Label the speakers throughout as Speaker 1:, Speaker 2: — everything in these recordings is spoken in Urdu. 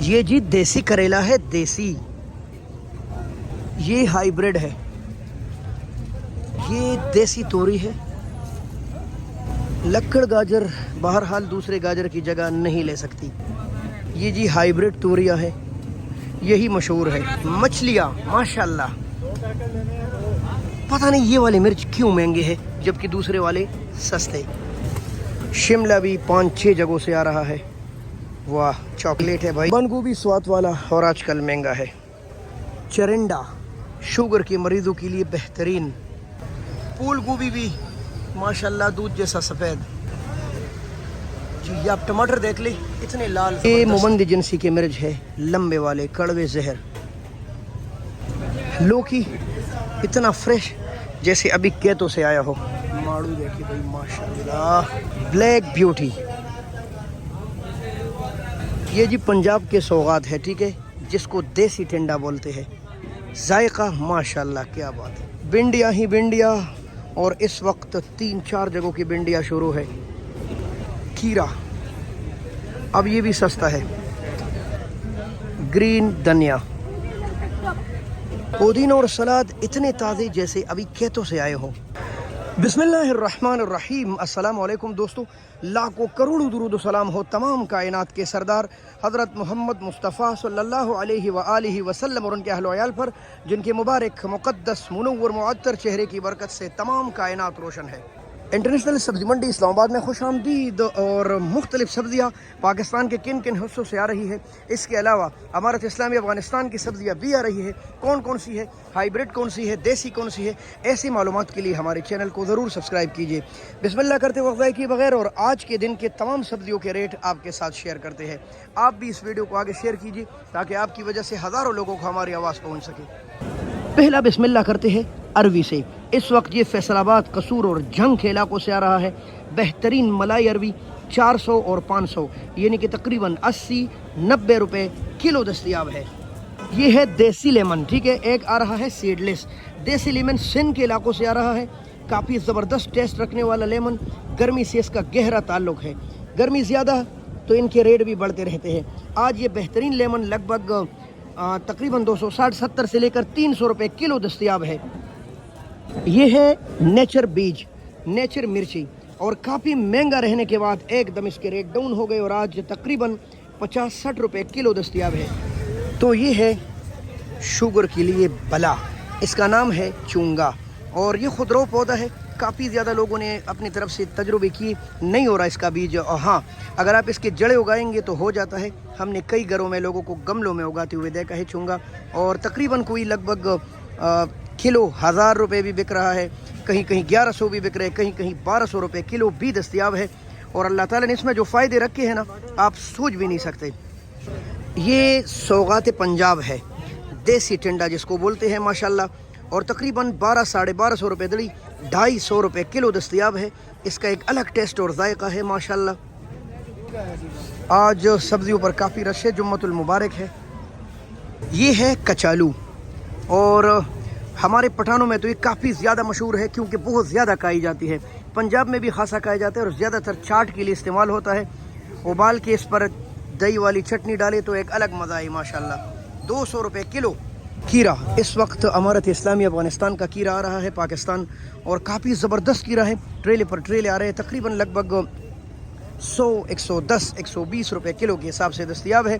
Speaker 1: یہ جی دیسی کریلا ہے، دیسی، یہ ہائیبریڈ ہے، یہ دیسی توری ہے۔ لکڑ گاجر بہرحال دوسرے گاجر کی جگہ نہیں لے سکتی۔ یہ جی ہائیبریڈ توریاں ہے، یہی مشہور ہے۔ مچھلیاں ماشاءاللہ، پتہ نہیں یہ والے مرچ کیوں مہنگے ہیں جبکہ دوسرے والے سستے۔ شملہ بھی 5-6 جگہوں سے آ رہا ہے۔ واہ چاکلیٹ ہے بھائی۔ بند گوبھی سوات والا اور آج کل مہنگا ہے۔ چرنڈا شوگر کے مریضوں کے لیے بہترین۔ پھول گوبھی بھی ماشاءاللہ دودھ جیسا سفید۔ جی یہ آپ ٹماٹر دیکھ لیں اتنے لال۔ یہ ممند جنسی کے مرچ ہے، لمبے والے کڑوے زہر۔ لوکی اتنا فریش جیسے ابھی کیتوں سے آیا ہو۔ ماڑو دیکھیے بھائی ماشاءاللہ، بلیک بیوٹی۔ یہ جی پنجاب کے سوغات ہے، ٹھیک ہے، جس کو دیسی ٹنڈا بولتے ہیں۔ ذائقہ ماشاءاللہ کیا بات ہے۔ بھنڈیاں ہی بھنڈیاں، اور اس وقت 3-4 جگہوں کی بھنڈیاں شروع ہے۔ کھیرا اب یہ بھی سستا ہے۔ گرین دھنیا، پودینہ اور سلاد اتنے تازے جیسے ابھی کھیتوں سے آئے ہوں۔ بسم اللہ الرحمن الرحیم۔ السلام علیکم دوستو، لاکھوں کروڑوں درود و سلام ہو تمام کائنات کے سردار حضرت محمد مصطفیٰ صلی اللہ علیہ وآلہ وسلم اور ان کے اہل و عیال پر، جن کے مبارک مقدس منور معطر چہرے کی برکت سے تمام کائنات روشن ہے۔ انٹرنیشنل سبزی منڈی اسلام آباد میں خوش آمدید۔ اور مختلف سبزیاں پاکستان کے کن کن حصوں سے آ رہی ہے، اس کے علاوہ امارت اسلامی افغانستان کی سبزیاں بھی آ رہی ہے، کون کون سی ہے، ہائیبریڈ کون سی ہے، دیسی کون سی ہے، ایسی معلومات کے لیے ہمارے چینل کو ضرور سبسکرائب کیجیے۔ بسم اللہ کرتے وقت ضائع کیے بغیر اور آج کے دن کے تمام سبزیوں کے ریٹ آپ کے ساتھ شیئر کرتے ہیں۔ آپ بھی اس ویڈیو کو آگے شیئر کیجیے تاکہ آپ کی وجہ سے ہزاروں لوگوں کو ہماری آواز پہنچ سکے۔ پہلا بسم اللہ کرتے ہیں عربی سے۔ اس وقت یہ فیصل آباد، قصور اور جھنگ کے علاقوں سے آ رہا ہے۔ بہترین ملائی عربی 400 اور 500 یعنی کہ تقریباً 80-90 روپے کلو دستیاب ہے۔ یہ ہے دیسی لیمن، ٹھیک ہے، ایک آ رہا ہے سیڈ لیس۔ دیسی لیمن سندھ کے علاقوں سے آ رہا ہے، کافی زبردست ٹیسٹ رکھنے والا لیمن۔ گرمی سے اس کا گہرا تعلق ہے، گرمی زیادہ تو ان کے ریٹ بھی بڑھتے رہتے ہیں۔ آج یہ بہترین لیمن لگ بھگ تقریباً 260-70 سے لے کر 300 روپے کلو دستیاب ہے۔ یہ ہے نیچر بیج، نیچر مرچی، اور کافی مہنگا رہنے کے بعد ایک دم اس کے ریٹ ڈاؤن ہو گئے اور آج تقریباً 50-60 روپے کلو دستیاب ہے۔ تو یہ ہے شوگر کے لیے بلا، اس کا نام ہے چونگا، اور یہ خودرو پودا ہے۔ کافی زیادہ لوگوں نے اپنی طرف سے تجربے کی، نہیں ہو رہا اس کا بیج، اور ہاں اگر آپ اس کے جڑیں اگائیں گے تو ہو جاتا ہے۔ ہم نے کئی گھروں میں لوگوں کو گملوں میں اگاتے ہوئے دیکھا ہے چونگا، اور تقریباً کوئی لگ بھگ کلو 1000 روپے بھی بک رہا ہے، کہیں کہیں 1100 بھی بک رہے، کہیں کہیں 1200 روپے کلو بھی دستیاب ہے۔ اور اللہ تعالیٰ نے اس میں جو فائدے رکھے ہیں نا، آپ سوچ بھی نہیں سکتے۔ یہ سوغات پنجاب ہے، دیسی ٹنڈا جس کو بولتے ہیں ماشاءاللہ، اور تقریباً 1200-1250 روپے دڑی، 250 روپے کلو دستیاب ہے۔ اس کا ایک الگ ٹیسٹ اور ذائقہ ہے ماشاءاللہ۔ آج سبزیوں پر کافی رش ہے، جمعۃ المبارک ہے۔ یہ ہے کچالو، اور ہمارے پٹھانوں میں تو یہ کافی زیادہ مشہور ہے کیونکہ بہت زیادہ کھائی جاتی ہے۔ پنجاب میں بھی خاصا کھایا جاتا ہے اور زیادہ تر چاٹ کے لیے استعمال ہوتا ہے۔ ابال کے اس پر دہی والی چٹنی ڈالے تو ایک الگ مزہ ہے ماشاءاللہ۔ 200 روپے کلو۔ کھیرا اس وقت امارت اسلامی افغانستان کا کھیرا آ رہا ہے پاکستان، اور کافی زبردست کھیرا ہے۔ ٹریلے پر ٹریلے آ رہے ہیں، تقریباً لگ بھگ 100, 110, 120 روپے کلو کے حساب سے دستیاب ہے۔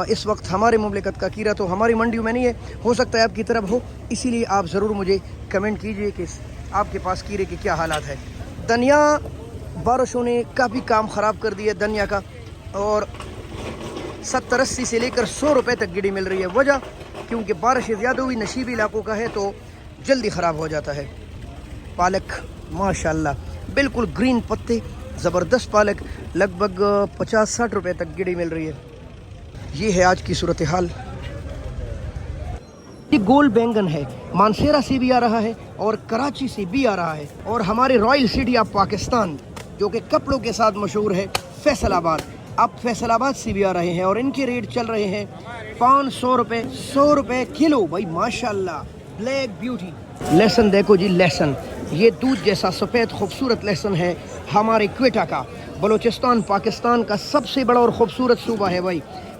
Speaker 1: اس وقت ہمارے مملکت کا کھیرا تو ہماری منڈیوں میں نہیں ہے، ہو سکتا ہے آپ کی طرف ہو، اسی لیے آپ ضرور مجھے کمنٹ کیجئے کہ آپ کے پاس کھیرے کے کیا حالات ہے۔ دھنیا بارشوں نے کافی کام خراب کر دیا دھنیا کا، اور 70-80 سے لے کر 100 روپے تک گڑی مل رہی ہے۔ وجہ کیونکہ بارشیں زیادہ ہوئی، نشیبی علاقوں کا ہے تو جلدی خراب ہو جاتا ہے۔ پالک ماشاءاللہ بالکل گرین پتے، زبردست پالک، لگ بھگ 50-60 روپے تک گڑی مل رہی ہے۔ یہ ہے آج کی صورتحال۔ یہ گول بینگن ہے، مانسیرا سے بھی آ رہا ہے اور کراچی سے بھی آ رہا ہے، اور ہمارے رائل سٹی آف پاکستان جو کہ کپڑوں کے ساتھ مشہور ہے، فیصل آباد، اب فیصل آباد سے بھی آ رہے ہیں، اور ان کے ریٹ چل رہے ہیں 500 روپے 100 روپے کلو۔ بھائی ماشاءاللہ بلیک بیوٹی۔ لہسن دیکھو جی، لہسن یہ دودھ جیسا سفید خوبصورت لہسن ہے ہمارے کوئٹہ کا۔ بلوچستان پاکستان کا سب سے بڑا اور خوبصورت صوبہ ہے بھائی۔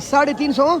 Speaker 1: 350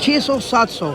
Speaker 1: 600-700,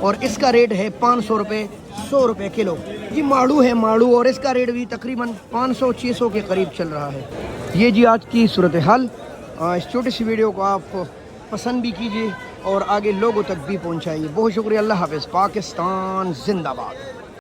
Speaker 1: اور اس کا ریٹ ہے 500 روپے 100 روپے کلو. جی ماڑو ہے ماڑو, اور اس کا ریٹ بھی تقریباً 500-600 کے قریب چل رہا ہے. یہ جی آج کی صورتحال. اس چھوٹی سی ویڈیو کو آپ پسند بھی کیجیے اور آگے لوگوں تک بھی پہنچائیے. بہت شکریہ. اللہ حافظ. پاکستان زندہ باد.